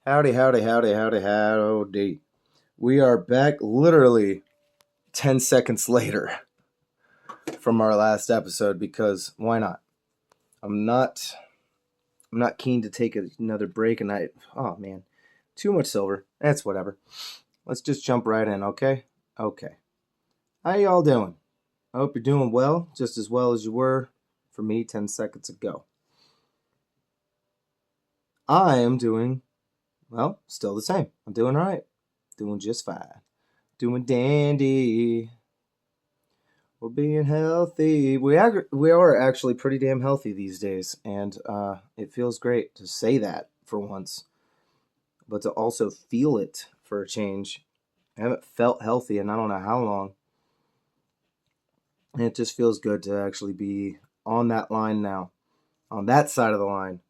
Howdy, howdy, howdy, howdy, howdy. We are back literally 10 seconds later from our last episode because why not? I'm not keen to take another break and oh man, too much silver. That's whatever. Let's just jump right in, okay? Okay. How y'all doing? I hope you're doing well, just as well as you were for me 10 seconds ago. I am doing, well, still the same. I'm doing all right. Doing just fine. Doing dandy. We're being healthy. We are actually pretty damn healthy these days, and it feels great to say that for once, but to also feel it for a change. I haven't felt healthy in I don't know how long, and it just feels good to actually be on that line now, on that side of the line.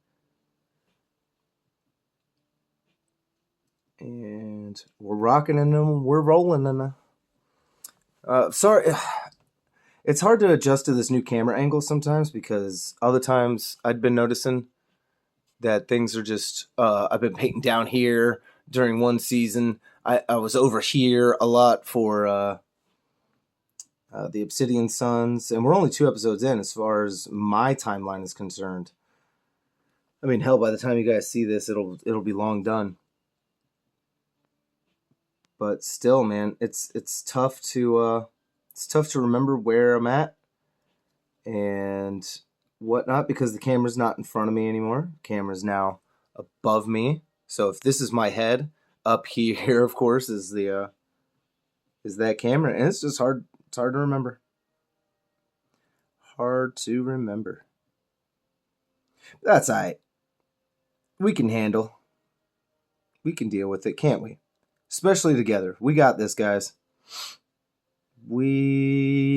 And we're rocking in them. We're rolling in them. Sorry. It's hard to adjust to this new camera angle sometimes because other times I'd been noticing that things are just, I've been painting down here during one season. I was over here a lot for the Obsidian Suns, and we're only 2 episodes in as far as my timeline is concerned. I mean, hell, by the time you guys see this, it'll be long done. But still, man, it's tough to remember where I'm at and whatnot because the camera's not in front of me anymore. The camera's now above me. So if this is my head, up here, of course, is that camera, and it's just hard. It's hard to remember. Hard to remember. That's all right. We can handle. We can deal with it, can't we? Especially together. We got this, guys. We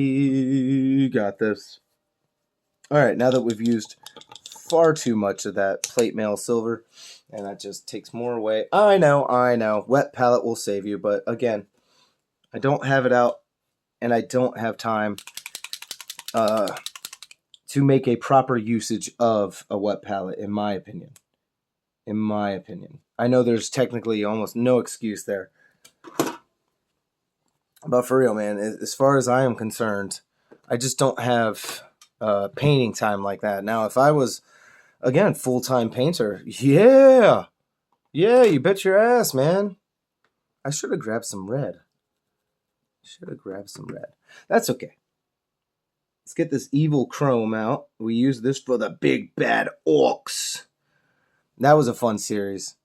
got this. All right, now that we've used far too much of that plate mail silver, and that just takes more away. I know. Wet palette will save you, but again, I don't have it out, and I don't have time to make a proper usage of a wet palette, in my opinion. I know there's technically almost no excuse there. But for real, man, as far as I am concerned, I just don't have painting time like that. Now, if I was, again, full-time painter, yeah, you bet your ass, man. I should have grabbed some red. That's okay. Let's get this evil chrome out. We use this for the big bad orcs. That was a fun series.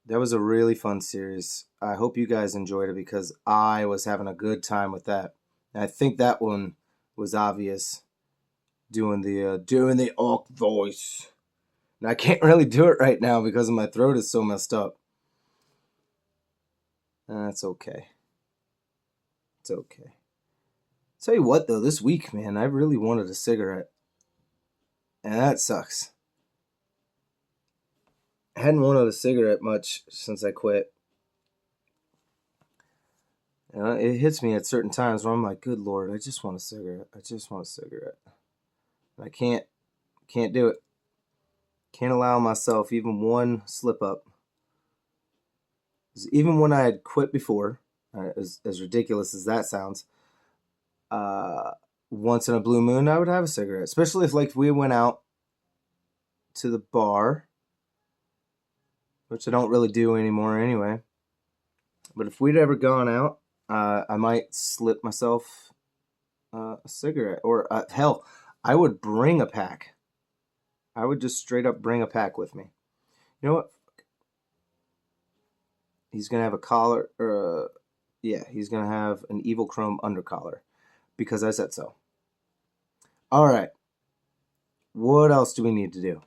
That was a really fun series. I hope you guys enjoyed it because I was having a good time with that. And I think that one was obvious. Doing the orc voice. And I can't really do it right now because my throat is so messed up. That's okay. It's okay. Tell you what though, this week, man, I really wanted a cigarette. And that sucks. I hadn't wanted a cigarette much since I quit. It hits me at certain times where I'm like, good Lord, I just want a cigarette. I can't do it. Can't allow myself even one slip up. Even when I had quit before, as ridiculous as that sounds, once in a blue moon, I would have a cigarette. Especially if we went out to the bar, which I don't really do anymore anyway. But if we'd ever gone out, I might slip myself a cigarette. Or hell, I would bring a pack. I would just straight up bring a pack with me. You know what? He's going to have a collar. He's going to have an evil chrome undercollar. Because I said so. All right. What else do we need to do?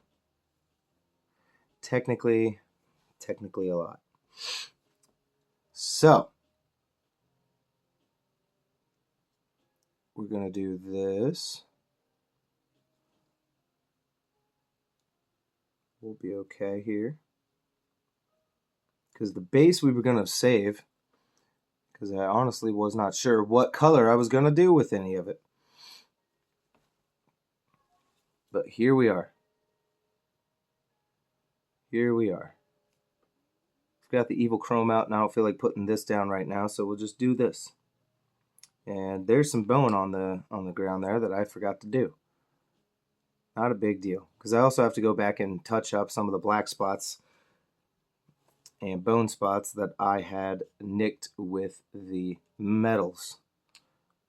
Technically a lot. So, we're going to do this. We'll be okay here. Because the base we were going to save, because I honestly was not sure what color I was going to do with any of it. But here we are. I've got the evil chrome out, and I don't feel like putting this down right now, so we'll just do this. And there's some bone on the ground there that I forgot to do. Not a big deal, because I also have to go back and touch up some of the black spots and bone spots that I had nicked with the metals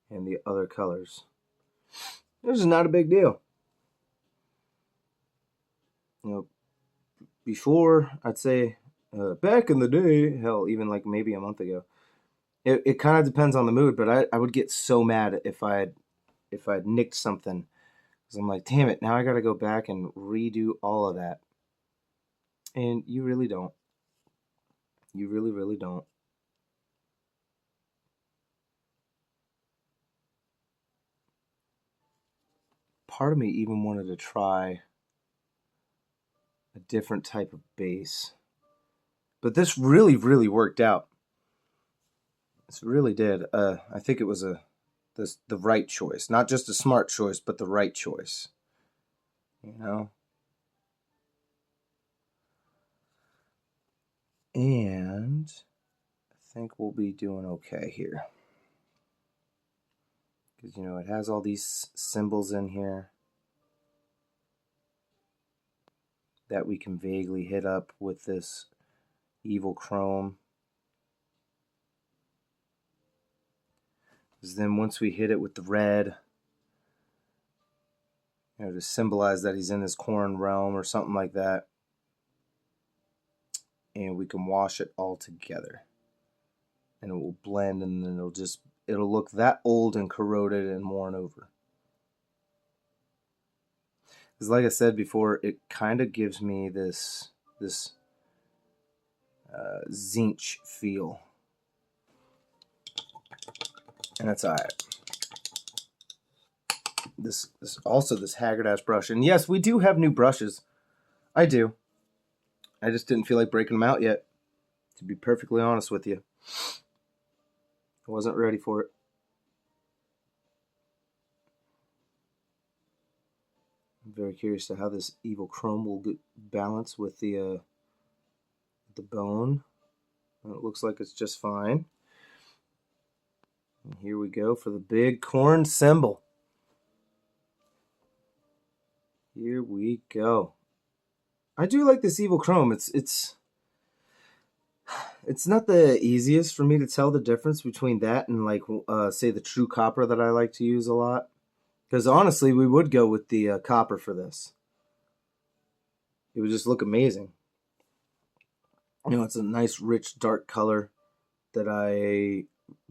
and the other colors. This is not a big deal. You know, before, I'd say back in the day, hell, even like maybe a month ago, it kind of depends on the mood, but I would get so mad if I'd nicked something, because I'm like, damn it, now I got to go back and redo all of that. And you really don't. You really, really don't. Part of me even wanted to try a different type of base. But this really, really worked out. This really did. I think it was the right choice. Not just a smart choice, but the right choice. You know? And I think we'll be doing okay here. Because, you know, it has all these symbols in here that we can vaguely hit up with this evil chrome. Because then once we hit it with the red, you know, to symbolize that he's in this corn realm or something like that, and we can wash it all together. And it will blend, and then it'll look that old and corroded and worn over. Because like I said before, it kind of gives me this zinch feel. And that's alright. This also this haggard ass brush. And yes, we do have new brushes. I do. I just didn't feel like breaking them out yet, to be perfectly honest with you. I wasn't ready for it. I'm very curious to how this evil chrome will get balanced with the bone. It looks like it's just fine. And here we go for the big corn symbol. Here we go. I do like this evil chrome. It's not the easiest for me to tell the difference between that and like say the true copper that I like to use a lot. Because honestly, we would go with the copper for this. It would just look amazing. You know, it's a nice, rich, dark color that I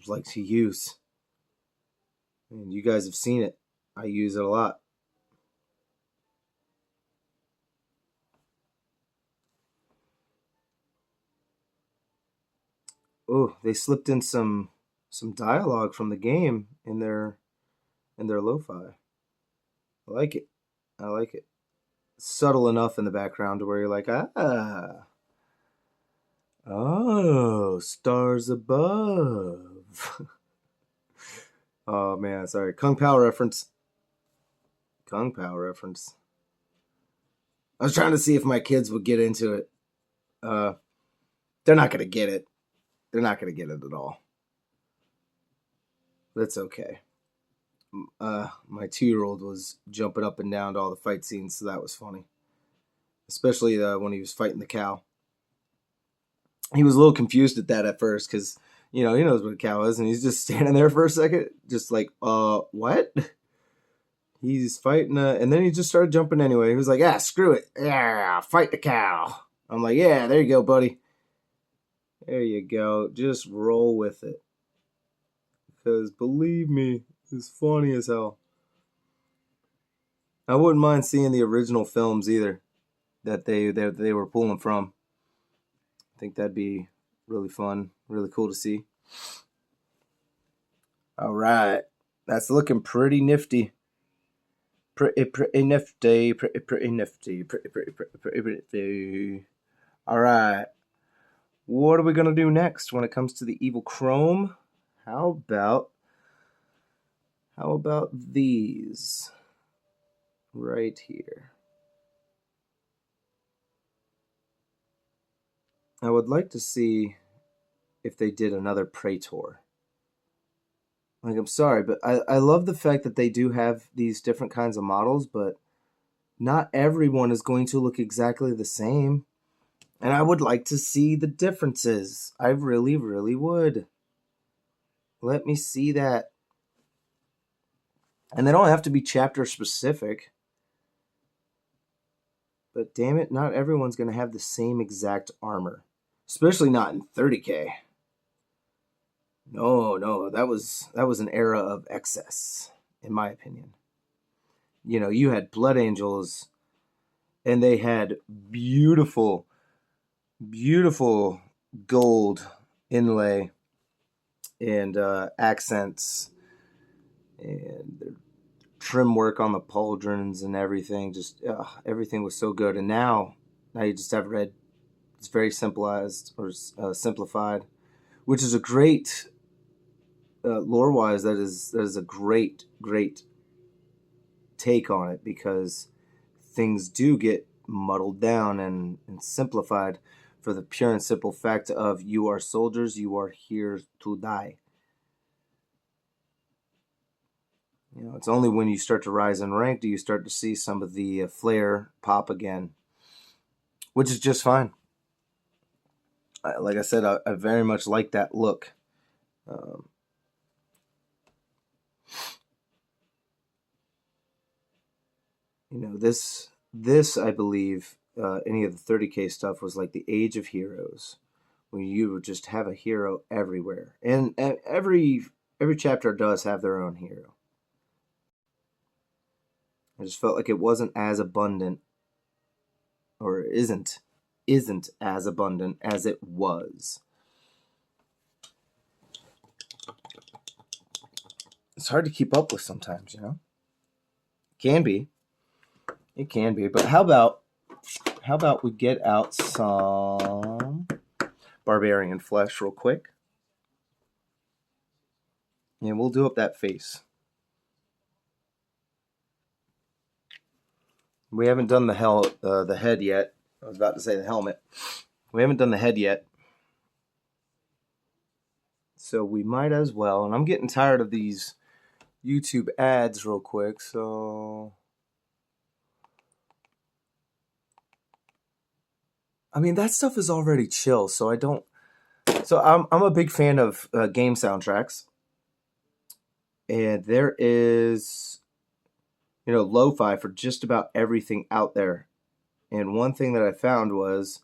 like to use. And you guys have seen it. I use it a lot. Oh, they slipped in some dialogue from the game in their lo-fi. I like it. I like it. Subtle enough in the background to where you're like, ah, oh, stars above. Oh man, sorry. Kung Pao reference. Kung Pao reference. I was trying to see if my kids would get into it. They're not gonna get it. They're not gonna get it at all. That's okay. My 2-year-old was jumping up and down to all the fight scenes, so that was funny. Especially when he was fighting the cow. He was a little confused at that at first because, you know, he knows what a cow is, and he's just standing there for a second, just like, what? He's fighting, and then he just started jumping anyway. He was like, screw it. Yeah, fight the cow. I'm like, yeah, there you go, buddy. There you go. Just roll with it. Because believe me, it's funny as hell. I wouldn't mind seeing the original films either that they were pulling from. I think that'd be really fun, really cool to see. All right. That's looking pretty nifty. Pretty nifty. Pretty nifty. All right. What are we going to do next when it comes to the evil chrome? How about these right here? I would like to see if they did another Praetor. Like, I'm sorry, but I love the fact that they do have these different kinds of models, but not everyone is going to look exactly the same. And I would like to see the differences. I really, really would. Let me see that. And they don't have to be chapter specific. But damn it, not everyone's going to have the same exact armor. Especially not in 30K. No, that was an era of excess, in my opinion. You know, you had Blood Angels, and they had beautiful, beautiful gold inlay and accents and their trim work on the pauldrons and everything. Just everything was so good. And now you just have red. It's very simplified, which is a great lore wise. That is a great take on it, because things do get muddled down and simplified for the pure and simple fact of you are soldiers, you are here to die. You know, it's only when you start to rise in rank do you start to see some of the flair pop again, which is just fine. Like I said, I very much like that look. You know, this I believe any of the 30K stuff was like the Age of Heroes, where you would just have a hero everywhere, and every chapter does have their own hero. I just felt like it wasn't as abundant, or isn't as abundant as it was. It's hard to keep up with sometimes, you know. It can be, but how about we get out some barbarian flesh real quick, and we'll do up that face. We haven't done the head yet. I was about to say the helmet. We haven't done the head yet, so we might as well. And I'm getting tired of these YouTube ads real quick, so I mean that stuff is already chill, so I don't. So I'm a big fan of game soundtracks, and there is, you know, lo-fi for just about everything out there. And one thing that I found was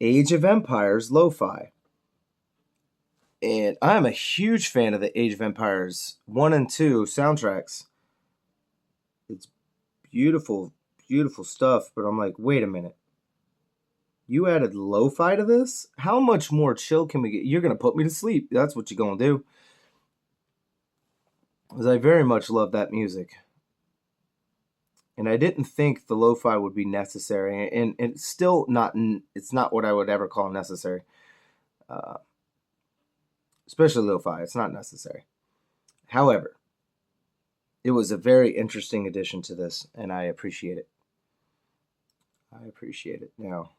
Age of Empires lo-fi. And I'm a huge fan of the Age of Empires 1 and 2 soundtracks. It's beautiful, beautiful stuff, but I'm like, wait a minute. You added lo-fi to this? How much more chill can we get? You're going to put me to sleep. That's what you're going to do. Because I very much love that music. And I didn't think the lo-fi would be necessary, and it's still not. It's not what I would ever call necessary, especially lo-fi. It's not necessary. However, it was a very interesting addition to this, and I appreciate it. Now,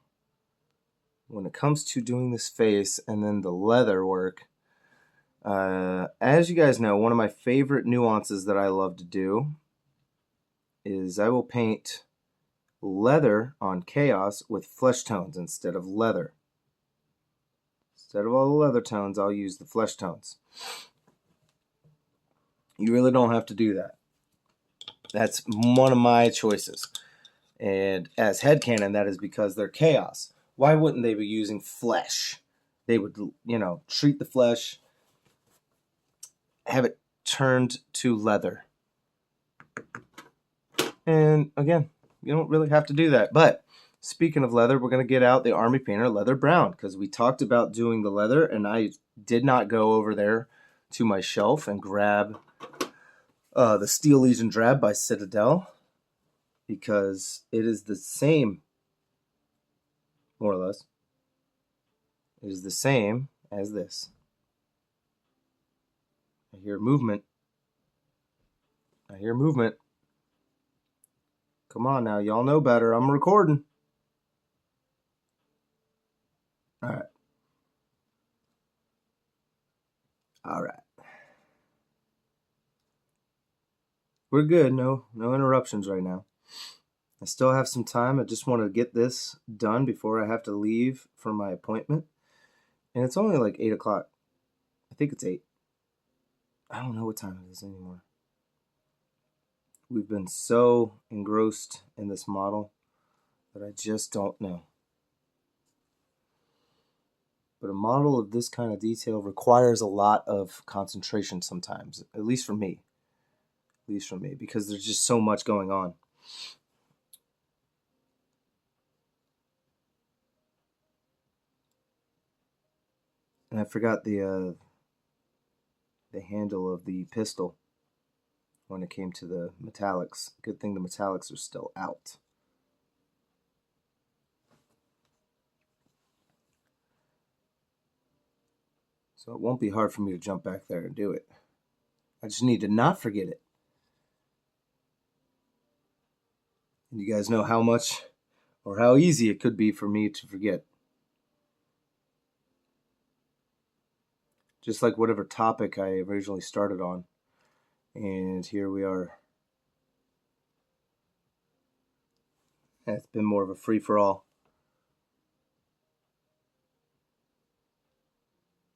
when it comes to doing this face and then the leather work, as you guys know, one of my favorite nuances that I love to do is I will paint leather on chaos with flesh tones instead of leather. Instead of all the leather tones, I'll use the flesh tones. You really don't have to do that. That's one of my choices. And as headcanon, that is because they're chaos. Why wouldn't they be using flesh? They would, you know, treat the flesh, have it turned to leather. And again, you don't really have to do that. But speaking of leather, we're going to get out the Army Painter Leather Brown, because we talked about doing the leather, and I did not go over there to my shelf and grab the Steel Legion Drab by Citadel, because it is the same, more or less. It is the same as this. I hear movement. Come on now, y'all know better. I'm recording. All right. All right. We're good. No interruptions right now. I still have some time. I just want to get this done before I have to leave for my appointment. And it's only like 8 o'clock. I think it's 8. I don't know what time it is anymore. We've been so engrossed in this model that I just don't know. But a model of this kind of detail requires a lot of concentration sometimes, at least for me. At least for me, because there's just so much going on. And I forgot the handle of the pistol when it came to the metallics. Good thing the metallics are still out. So it won't be hard for me to jump back there and do it. I just need to not forget it. And you guys know how much or how easy it could be for me to forget. Just like whatever topic I originally started on. And here we are. It's been more of a free-for-all.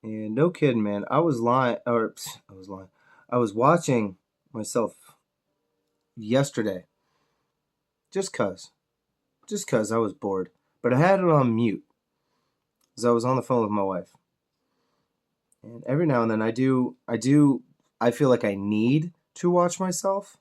And no kidding, man. I was lying. I was watching myself yesterday. Just cuz. Just cuz I was bored. But I had it on mute. Because I was on the phone with my wife. And every now and then I feel like I need to watch myself.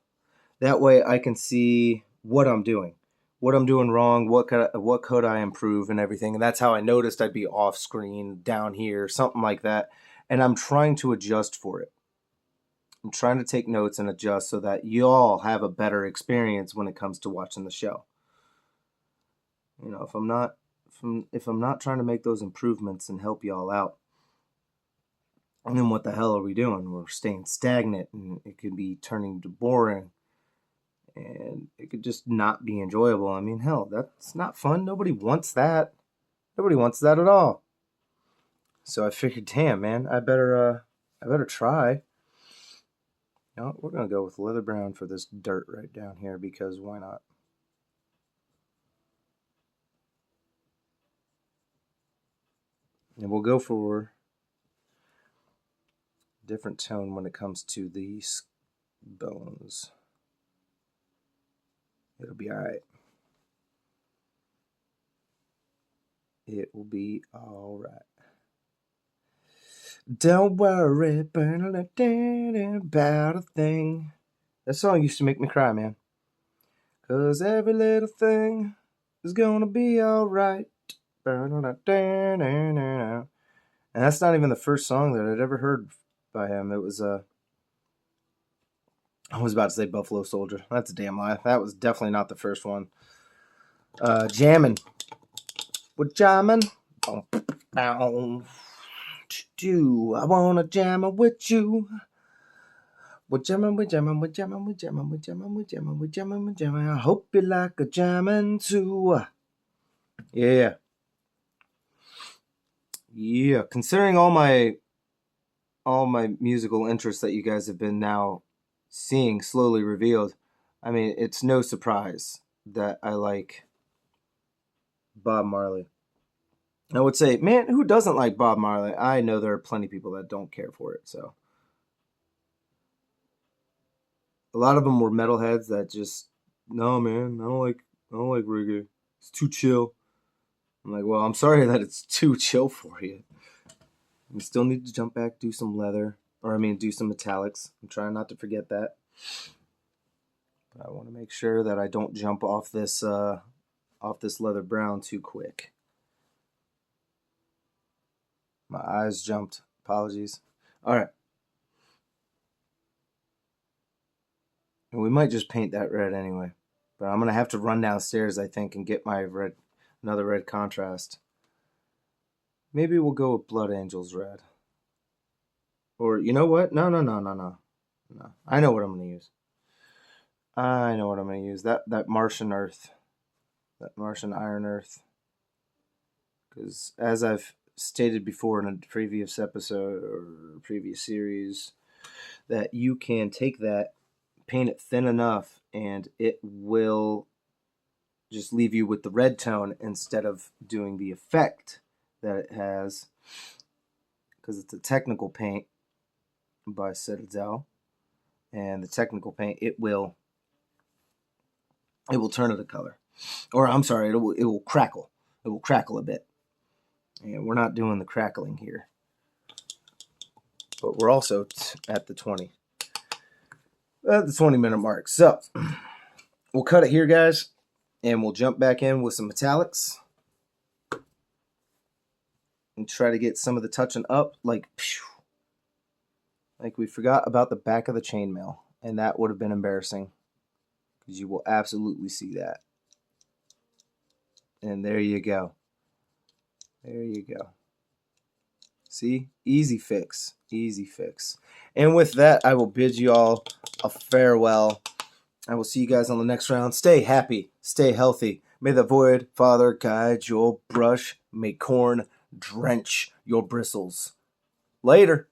That way I can see what I'm doing wrong, what could I improve and everything. And that's how I noticed I'd be off screen down here, something like that. And I'm trying to adjust for it. I'm trying to take notes and adjust so that y'all have a better experience when it comes to watching the show. You know, if I'm not trying to make those improvements and help y'all out, and then what the hell are we doing? We're staying stagnant, and it could be turning to boring, and it could just not be enjoyable. I mean, hell, that's not fun. Nobody wants that. Nobody wants that at all. So I figured, damn, man, I better try. You know, we're gonna go with leather brown for this dirt right down here because why not? And we'll go for a different tone when it comes to these bones. It'll be alright. It will be alright. Don't worry about a thing. That song used to make me cry, man. 'Cause every little thing is gonna be alright. And that's not even the first song that I'd ever heard by him. It was I was about to say Buffalo Soldier. That's a damn lie. That was definitely not the first one. Jammin'. We're jamming. I wanna jam with you. We're jamming, we're jamming, we're jamming, we're jamming, we're jamming, we're jamming, we're jamming, we're jamming. I hope you like a jamming too. Yeah. Yeah. Considering all my musical interests that you guys have been now seeing slowly revealed, I mean, it's no surprise that I like Bob Marley. I would say, man, who doesn't like Bob Marley? I know there are plenty of people that don't care for it. So a lot of them were metalheads that just, no, man, I don't like reggae. It's too chill. I'm like, well, I'm sorry that it's too chill for you. You still need to jump back, do some leather, or I mean, do some metallics. I'm trying not to forget that. But I want to make sure that I don't jump off this leather brown too quick. My eyes jumped. Apologies. All right. And we might just paint that red anyway. But I'm going to have to run downstairs, I think, and get another red contrast. Maybe we'll go with Blood Angels red. Or, you know what? No. I know what I'm going to use. I know what I'm going to use. That Martian Earth. That Martian Iron Earth. Because as I've stated before in a previous episode or previous series, that you can take that, paint it thin enough, and it will just leave you with the red tone instead of doing the effect that it has, because it's a technical paint by Citadel, and the technical paint it will turn it a color, or I'm sorry, it will crackle. It will crackle a bit, and we're not doing the crackling here, but we're also at the 20-minute mark. So we'll cut it here, guys, and we'll jump back in with some metallics and try to get some of the touching up, like we forgot about the back of the chainmail, and that would have been embarrassing, because you will absolutely see that. And there you go. There you go. See? Easy fix. Easy fix. And with that, I will bid you all a farewell. I will see you guys on the next round. Stay happy. Stay healthy. May the Void Father guide your brush. May corn drench your bristles. Later.